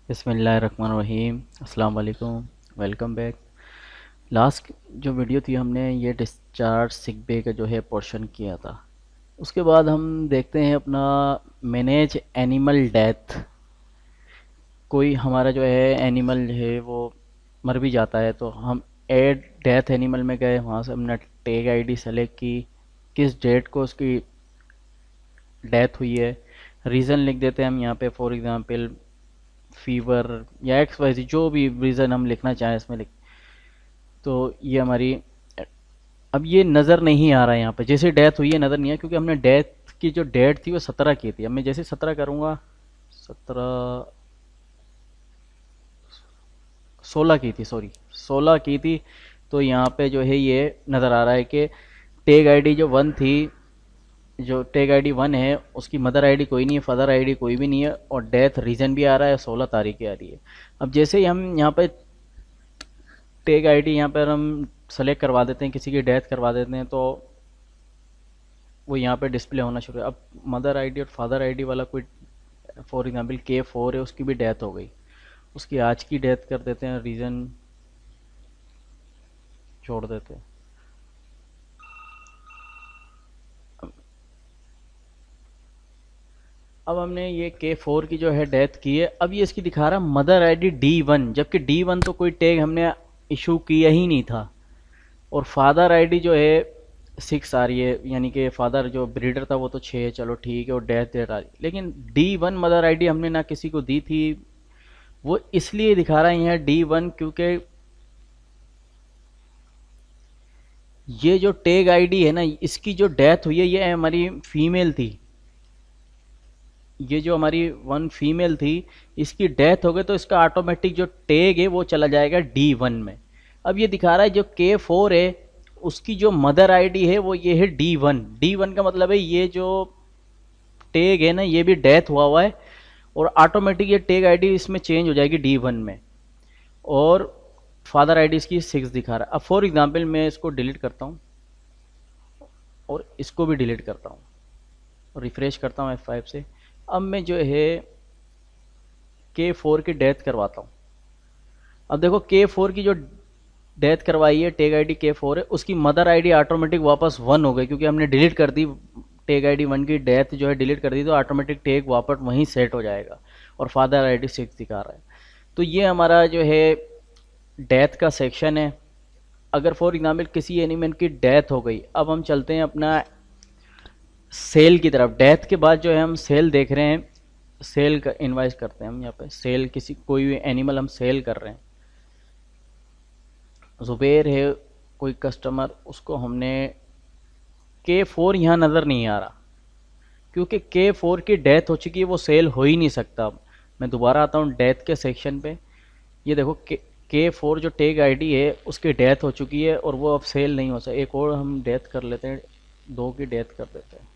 बिस्मिल्लाहिर्रहमानिर्रहीम। अस्सलाम वालेकुम। Welcome back. लास्ट जो वीडियो थी हमने ये डिस्चार्ज सिक बे का जो है पोर्शन किया था। उसके बाद हम देखते हैं अपना मैनेज एनिमल डेथ। कोई हमारा जो है एनिमल है वो मर भी जाता है तो हम ऐड डेथ एनिमल में गए, वहाँ से हमने टैग आईडी सेलेक्ट की, किस डेट को उसकी डेथ हुई है, रीज़न लिख देते हैं हम यहाँ पे। फॉर एग्ज़ाम्पल फीवर या एक्स वाई जी, जो भी रीज़न हम लिखना चाहें इसमें लिख। तो ये हमारी, अब ये नज़र नहीं आ रहा है यहाँ पे, जैसे डेथ हुई है नज़र नहीं आया क्योंकि हमने डेथ की जो डेट थी वो 17 की थी। अब मैं जैसे 17 करूँगा, 17, 16 की थी, सॉरी 16 की थी। तो यहाँ पे जो है ये नज़र आ रहा है कि टैग आईडी जो वन थी, जो टैग आईडी वन है उसकी मदर आईडी कोई नहीं है, फादर आईडी कोई भी नहीं है, और डेथ रीजन भी आ रहा है, 16 तारीख की आ रही है। अब जैसे ही हम यहाँ पे टैग आईडी यहाँ पर हम सेलेक्ट करवा देते हैं, किसी की डेथ करवा देते हैं, तो वो यहाँ पे डिस्प्ले होना शुरू है। अब मदर आईडी और फादर आईडी वाला कोई, फॉर एग्जांपल K4 है, उसकी भी डेथ हो गई, उसकी आज की डेथ कर देते हैं, रीज़न छोड़ देते हैं। अब हमने ये K4 की जो है डेथ की है, अब ये इसकी दिखा रहा है मदर आईडी D1, जबकि D1 तो कोई टैग हमने इशू किया ही नहीं था। और फादर आईडी जो है 6 आ रही है, यानी कि फादर जो ब्रीडर था वो तो 6 है, चलो ठीक है, और डेथ डेट आ रही है। लेकिन D1 मदर आईडी हमने ना किसी को दी थी, वो इसलिए दिखा रहा है यहाँ D1 क्योंकि ये जो टैग आईडी है ना, इसकी जो डेथ हुई है ये हमारी फीमेल थी। ये जो हमारी वन फीमेल थी, इसकी डेथ हो गई तो इसका ऑटोमेटिक जो टैग है वो चला जाएगा D1 में। अब ये दिखा रहा है जो K4 है उसकी जो मदर आईडी है वो ये है D1। D1 का मतलब है ये जो टैग है ना ये भी डेथ हुआ हुआ है, और ऑटोमेटिक ये टैग आईडी इसमें चेंज हो जाएगी D1 में। और फादर आईडी इसकी 6 दिखा रहा है। अब फॉर एग्जांपल मैं इसको डिलीट करता हूँ और इसको भी डिलीट करता हूँ, रिफ्रेश करता हूँ F5 से। अब मैं जो है K4 की डेथ करवाता हूँ। अब देखो K4 की जो डेथ करवाई है टैग आईडी K4 है, उसकी मदर आईडी ऑटोमेटिक वापस 1 हो गई क्योंकि हमने डिलीट कर दी। टैग आईडी 1 की डेथ जो है डिलीट कर दी तो ऑटोमेटिक टैग वापस वहीं सेट हो जाएगा, और फादर आईडी 6 दिखा रहा है। तो ये हमारा जो है डेथ का सेक्शन है। अगर फॉर एग्जांपल किसी एनिमल की डेथ हो गई, अब हम चलते हैं अपना सेल की तरफ। डेथ के बाद जो है हम सेल देख रहे हैं, सेल का इन्वाइस करते हैं हम यहाँ पे। सेल किसी कोई भी एनिमल हम सेल कर रहे हैं, जुबैर है कोई कस्टमर, उसको हमने K4 यहाँ नज़र नहीं आ रहा क्योंकि K4 की डेथ हो चुकी है, वो सेल हो ही नहीं सकता। अब मैं दोबारा आता हूँ डेथ के सेक्शन पे। ये देखो K4 जो टैग आईडी है उसकी डेथ हो चुकी है और वो अब सेल नहीं हो सकता। एक और हम डेथ कर लेते हैं, 2 की डेथ कर देते हैं।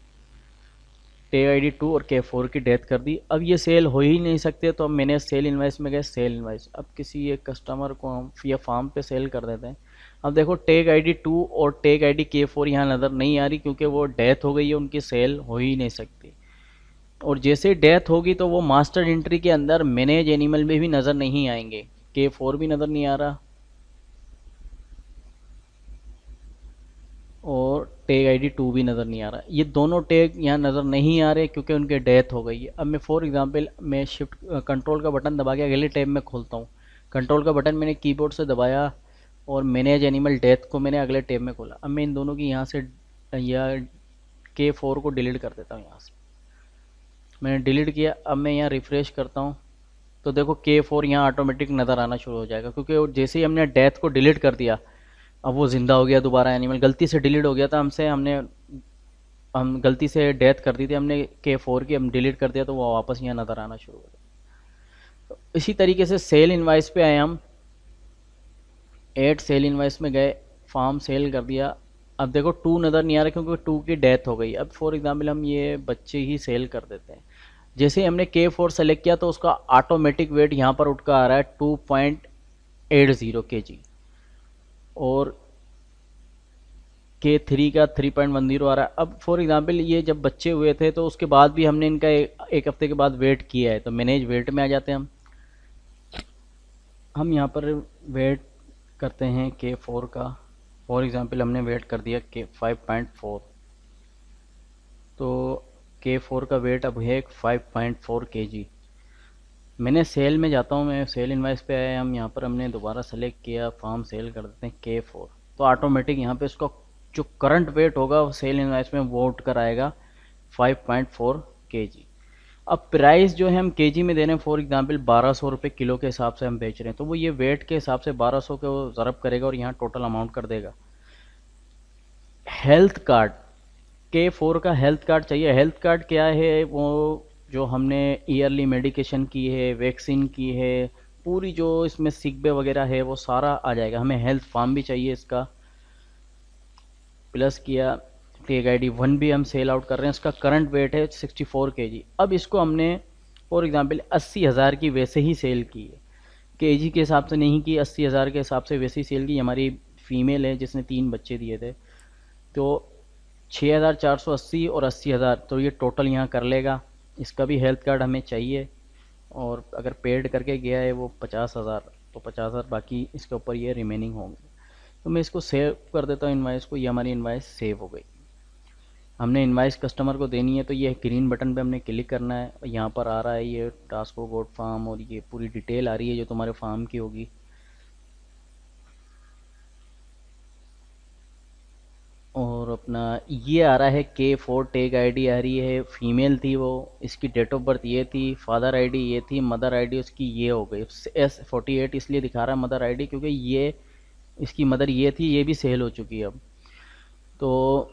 टैग आईडी 2 और K4 की डेथ कर दी, अब ये सेल हो ही नहीं सकते। तो अब मैंने सेल इन्वाइस में गए, सेल इन्वाइस, अब किसी एक कस्टमर को हम या फार्म पे सेल कर देते हैं। अब देखो टैग आईडी 2 और टैग आईडी K4 यहाँ नज़र नहीं आ रही क्योंकि वो डेथ हो गई है, उनकी सेल हो ही नहीं सकती। और जैसे डेथ होगी तो वो मास्टर एंट्री के अंदर मैनेज एनिमल में भी नज़र नहीं आएंगे। K4 भी नज़र नहीं आ रहा और टैग आईडी 2 भी नज़र नहीं आ रहा। ये दोनों टैग यहाँ नज़र नहीं आ रहे क्योंकि उनके डेथ हो गई है। अब मैं फॉर एग्जांपल मैं शिफ्ट कंट्रोल का बटन दबा के अगले टैब में खोलता हूँ। कंट्रोल का बटन मैंने कीबोर्ड से दबाया और मैनेज एनिमल डेथ को मैंने अगले टैब में खोला। अब मैं इन दोनों की यहाँ से या K4 को डिलीट कर देता हूँ। यहाँ से मैंने डिलीट किया। अब मैं यहाँ रिफ़्रेश करता हूँ तो देखो K4 यहाँ ऑटोमेटिक नज़र आना शुरू हो जाएगा क्योंकि जैसे ही हमने डेथ को डिलीट कर दिया अब वो ज़िंदा हो गया दोबारा। एनिमल गलती से डिलीट हो गया था हमसे, हम गलती से डेथ कर दी थी हमने K4 की, हम डिलीट कर दिया तो वो वापस यहाँ नज़र आना शुरू हो गया। तो इसी तरीके से सेल इनवाइस पे आए हम, ऐड सेल इनवाइस में गए, फार्म सेल कर दिया। अब देखो 2 नज़र नहीं आ रहा क्योंकि 2 की डेथ हो गई। अब फॉर एग्जांपल हम ये बच्चे ही सेल कर देते हैं। जैसे ही हमने K4 सेलेक्ट किया तो उसका ऑटोमेटिक वेट यहाँ पर उठ कर आ रहा है 2.80 kg, और K3 का 3.10 आ रहा है। अब फॉर एग्जांपल ये जब बच्चे हुए थे तो उसके बाद भी हमने इनका एक हफ्ते के बाद वेट किया है, तो मैनेज वेट में आ जाते हैं हम। हम यहाँ पर वेट करते हैं K4 का। फॉर एग्ज़ाम्पल हमने वेट कर दिया K5.4, तो K4 का वेट अब है 5.4 kg। मैंने सेल में जाता हूँ, मैं सेल इनवाइस पे आया, हम यहाँ पर हमने दोबारा सेलेक्ट किया, फार्म सेल कर देते हैं K4, तो ऑटोमेटिक यहाँ पे उसका जो करंट वेट होगा वो सेल इनवाइस में वो उठ कर आएगा 5.4 kg। अब प्राइस जो है हम केजी में दे रहे हैं, फॉर एग्जांपल 1200 रुपये किलो के हिसाब से हम बेच रहे हैं, तो वो ये वेट के हिसाब से 1200 को ज़रब करेगा और यहाँ टोटल अमाउंट कर देगा। हेल्थ कार्ड, K4 का हेल्थ कार्ड चाहिए। हेल्थ कार्ड क्या है, वो जो हमने ईयरली मेडिकेशन की है, वैक्सीन की है, पूरी जो इसमें सिक बे वगैरह है वो सारा आ जाएगा। हमें हेल्थ फॉर्म भी चाहिए इसका, प्लस किया टेग ID 1 भी हम सेल आउट कर रहे हैं, इसका करंट वेट है 64 kg। अब इसको हमने फॉर एग्जांपल 80,000 की वैसे ही सेल की है, केजी के हिसाब से नहीं की, 80,000 के हिसाब से वैसे ही सेल की। हमारी फीमेल है जिसने 3 बच्चे दिए थे, तो 6,480 और 80,000, तो ये टोटल यहाँ कर लेगा। इसका भी हेल्थ कार्ड हमें चाहिए, और अगर पेड करके गया है वो 50,000, तो 50,000 बाकी इसके ऊपर ये रिमेनिंग होंगे। तो मैं इसको सेव कर देता हूँ इनवाइस को, ये हमारी इनवाइस सेव हो गई। हमने इनवाइस कस्टमर को देनी है, तो ये ग्रीन बटन पे हमने क्लिक करना है, यहाँ पर आ रहा है ये टास्को गोट फार्म, और ये पूरी डिटेल आ रही है जो तुम्हारे फार्म की होगी। और अपना ये आ रहा है K4 टैग ID आ रही है, फीमेल थी वो, इसकी डेट ऑफ बर्थ ये थी, फादर आईडी ये थी, मदर आईडी उसकी ये हो गई S48, इसलिए दिखा रहा है मदर आईडी क्योंकि ये इसकी मदर ये थी, ये भी सेल हो चुकी है अब। तो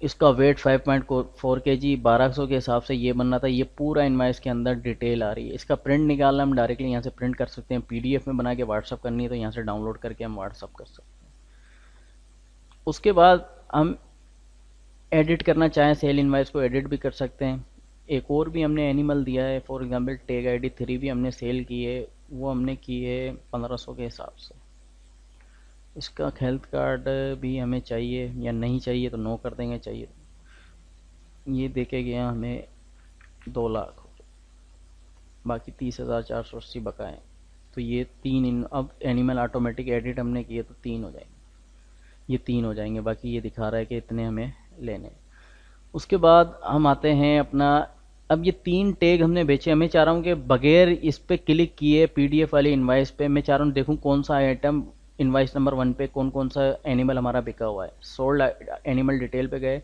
इसका वेट 5.4 kg, 1200 के हिसाब से ये बनना था। ये पूरा इनवाइस के अंदर डिटेल आ रही है। इसका प्रिंट निकालना हम डायरेक्टली यहाँ से प्रिंट कर सकते हैं, PDF में बना के व्हाट्सअप करनी है तो यहाँ से डाउनलोड करके हम व्हाट्सअप कर सकते हैं। उसके बाद हम एडिट करना चाहें सेल इनवाइस को एडिट भी कर सकते हैं। एक और भी हमने एनिमल दिया है, फॉर एग्जांपल टैग ID 3 भी हमने सेल की है, वो हमने की है 1500 के हिसाब से। इसका हेल्थ कार्ड भी हमें चाहिए, या नहीं चाहिए तो नो कर देंगे, चाहिए। ये देखे गया हमें 2 लाख, बाकी 30,480 बकाए। तो ये अब एनिमल ऑटोमेटिक एडिट हमने किए तो 3 हो जाएंगे, ये 3 हो जाएंगे, बाकी ये दिखा रहा है कि इतने हमें लेने। उसके बाद हम आते हैं अपना, अब ये 3 टैग हमने बेचे, मैं चाह रहा हूँ कि बगैर इस पे क्लिक किए PDF वाली इनवाइस पे, मैं चाह रहा हूँ देखूँ कौन सा आइटम इनवाइस नंबर 1 पे कौन कौन सा एनिमल हमारा बिका हुआ है। सोल्ड एनिमल डिटेल पे गए,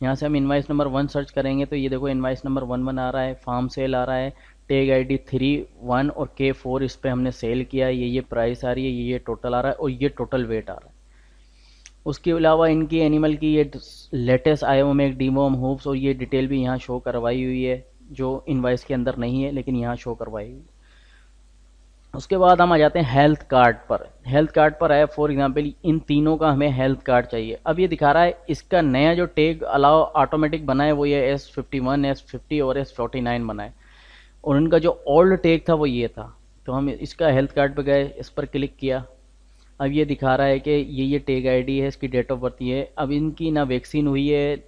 यहाँ से हम इनवाइस नंबर 1 सर्च करेंगे तो ये देखो इनवाइस नंबर 11 आ रहा है, फार्म सेल आ रहा है, टैग ID 3 1 और K4 इस पे हमने सेल किया है, ये प्राइस आ रही है, ये टोटल आ रहा है, और ये टोटल वेट आ रहा है। उसके अलावा इनकी एनिमल की ये लेटेस्ट आयोम एक डीमोम होप्स, और ये डिटेल भी यहाँ शो करवाई हुई है जो इनवाइस के अंदर नहीं है लेकिन यहाँ शो करवाई हुई है। उसके बाद हम आ जाते हैं हेल्थ कार्ड पर। हेल्थ कार्ड पर है, फॉर एग्जांपल इन तीनों का हमें हेल्थ कार्ड चाहिए। अब ये दिखा रहा है इसका नया जो टैग अलाउ ऑटोमेटिक बना है वो ये S51 S50 और S49 बना है, और इनका जो ओल्ड टैग था वो ये था। तो हम इसका हेल्थ कार्ड पे गए, इस पर क्लिक किया, अब ये दिखा रहा है कि ये टैग ID है, इसकी डेट ऑफ बर्थ ये है। अब इनकी ना वैक्सीन हुई है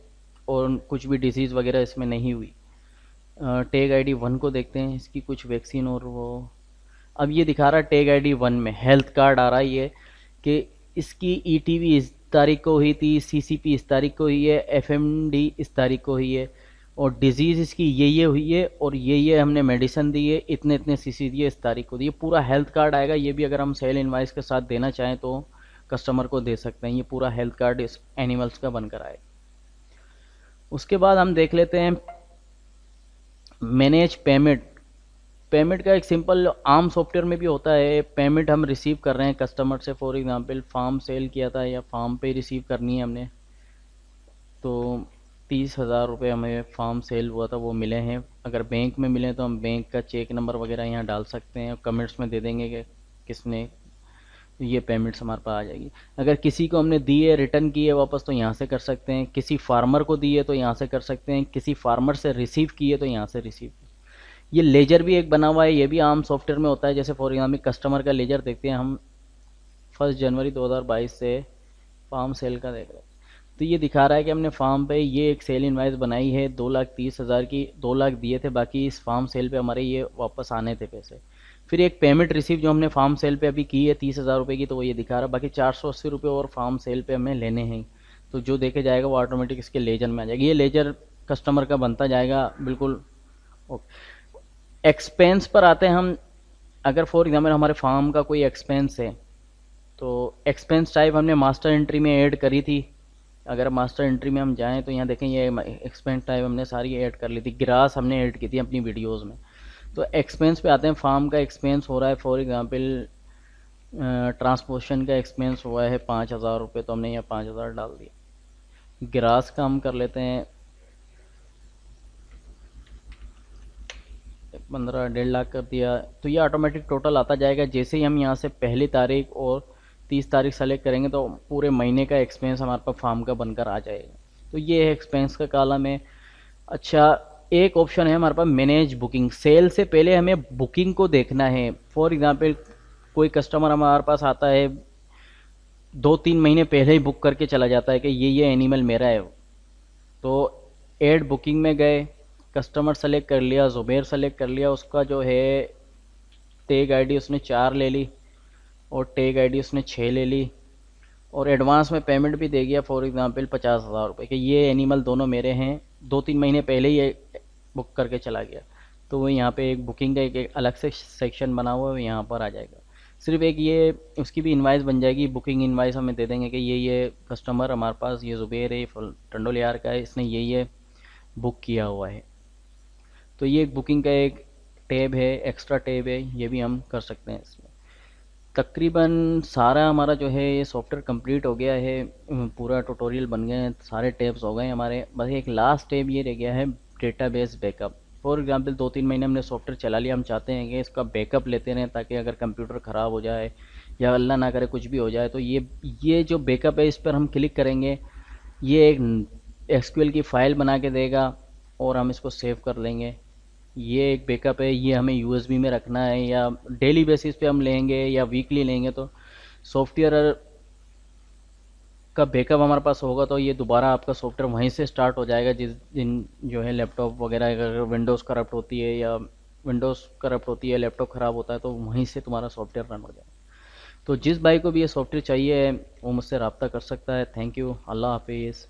और कुछ भी डिजीज़ वगैरह इसमें नहीं हुई। टैग ID 1 को देखते हैं, इसकी कुछ वैक्सीन और वो। अब ये दिखा रहा है टैग ID 1 में हेल्थ कार्ड आ रहा है ये, कि इसकी ETV इस तारीख को हुई थी, CCP इस तारीख को हुई है, FMD इस तारीख को हुई है, और डिजीज़ इसकी ये हुई है, और ये हमने मेडिसिन दी है, इतने इतने CC दिए, इस तारीख को दिए। पूरा हेल्थ कार्ड आएगा। ये भी अगर हम सेल इनवाइस के साथ देना चाहें तो कस्टमर को दे सकते हैं। ये पूरा हेल्थ कार्ड इस एनिमल्स का बनकर आएगा। उसके बाद हम देख लेते हैं मैनेज पेमेंट। पेमेंट का एक सिंपल आम सॉफ्टवेयर में भी होता है, पेमेंट हम रिसीव कर रहे हैं कस्टमर से, फॉर एग्जांपल फार्म सेल किया था या फार्म पे रिसीव करनी है हमने, तो 30,000 रुपये हमें फार्म सेल हुआ था वो मिले हैं। अगर बैंक में मिले तो हम बैंक का चेक नंबर वगैरह यहाँ डाल सकते हैं, कमेंट्स में दे देंगे कि किसने, ये पेमेंट्स हमारे पास आ जाएगी। अगर किसी को हमने दी है, रिटर्न की है वापस, तो यहाँ से कर सकते हैं। किसी फार्मर को दी है तो यहाँ से कर सकते हैं। किसी फार्मर से रिसीव की है तो यहाँ से रिसीव। ये लेजर भी एक बना हुआ है, ये भी आम सॉफ्टवेयर में होता है। जैसे फॉर एग्जाम्पल कस्टमर का लेजर देखते हैं हम, 1 जनवरी 2022 से फार्म सेल का देख रहे हैं, तो ये दिखा रहा है कि हमने फार्म पे ये एक सेल इनवाइस बनाई है 2,30,000 की, 2 लाख दिए थे, बाकी इस फार्म सेल पे हमारे ये वापस आने थे पैसे। फिर एक पेमेंट रिसीव जो हमने फार्म सेल पे अभी की है 30,000 रुपये की, तो वो ये दिखा रहा है। बाकी 480 रुपये और फार्म सेल पे हमें लेने हैं, तो जो देखे जाएगा वो ऑटोमेटिक इसके लेजर में आ जाएगा। ये लेजर कस्टमर का बनता जाएगा बिल्कुल। एक्सपेंस पर आते हैं हम। अगर फॉर एग्जाम्पल हमारे फार्म का कोई एक्सपेंस है, तो एक्सपेंस टाइप हमने मास्टर एंट्री में ऐड करी थी। अगर मास्टर एंट्री में हम जाएं तो यहाँ देखें ये एक्सपेंस टाइप हमने सारी ऐड कर ली थी, ग्रास हमने ऐड की थी अपनी वीडियोस में। तो एक्सपेंस पे आते हैं। फार्म का एक्सपेंस हो रहा है फॉर एग्जांपल, ट्रांसपोर्टेशन का एक्सपेंस हुआ है 5,000 रुपये, तो हमने यहाँ 5,000 डाल दिया। ग्रास का हम कर लेते हैं 15 1.5 लाख कर दिया, तो ये ऑटोमेटिक टोटल आता जाएगा। जैसे ही हम यहाँ से पहली तारीख और 30 तारीख सेलेक्ट करेंगे तो पूरे महीने का एक्सपेंस हमारे पास फार्म का बनकर आ जाएगा। तो ये है एक्सपेंस का कॉलम है। अच्छा, एक ऑप्शन है हमारे पास मैनेज बुकिंग। सेल से पहले हमें बुकिंग को देखना है। फॉर एग्जांपल कोई कस्टमर हमारे पास आता है 2-3 महीने पहले ही बुक करके चला जाता है कि ये एनिमल मेरा है, तो ऐड बुकिंग में गए, कस्टमर सेलेक्ट कर लिया, ज़ुबैर सेलेक्ट कर लिया, उसका जो है टैग आईडी उसने 4 ले ली और टैग आईडी उसने 6 ले ली, और एडवांस में पेमेंट भी दे गया फॉर एग्जांपल 50,000 रुपये कि ये एनिमल दोनों मेरे हैं। 2-3 महीने पहले ही ये बुक करके चला गया, तो वो यहाँ पे एक बुकिंग का एक अलग से सेक्शन बना हुआ है, यहाँ पर आ जाएगा। सिर्फ एक ये उसकी भी इनवाइस बन जाएगी, बुकिंग इनवाइस हमें दे देंगे कि ये कस्टमर हमारे पास ये ज़ुबैर है, टंडोल यार का है, इसने ये बुक किया हुआ है। तो ये एक बुकिंग का एक टैब है, एक्स्ट्रा टैब है, ये भी हम कर सकते हैं इसमें। तकरीबन सारा हमारा जो है ये सॉफ्टवेयर कंप्लीट हो गया है। पूरा ट्यूटोरियल बन गए हैं, सारे टैब्स हो गए हमारे। बस एक लास्ट टैब ये रह गया है, डेटाबेस बैकअप। फॉर एग्जांपल 2-3 महीने हमने सॉफ्टवेयर चला लिया, हम चाहते हैं कि इसका बैकअप लेते रहें, ताकि अगर कंप्यूटर ख़राब हो जाए या अल्लाह ना करे कुछ भी हो जाए, तो ये जो बैकअप है इस पर हम क्लिक करेंगे, ये एक एसक्यूएल की फ़ाइल बना के देगा और हम इसको सेव कर लेंगे। ये एक बैकअप है, ये हमें यूएसबी में रखना है, या डेली बेसिस पे हम लेंगे या वीकली लेंगे, तो सॉफ्टवेयर का बैकअप हमारे पास होगा तो ये दोबारा आपका सॉफ्टवेयर वहीं से स्टार्ट हो जाएगा। जिस दिन जो है लैपटॉप वगैरह अगर विंडोज़ करप्ट होती है या विंडोज़ करप्ट होती है, लैपटॉप ख़राब होता है, तो वहीं से तुम्हारा सॉफ्टवेयर रन हो जाएगा। तो जिस भाई को भी ये सॉफ्टवेयर चाहिए वो मुझसे रब्ता कर सकता है। Thank you. अल्लाह हाफिज़।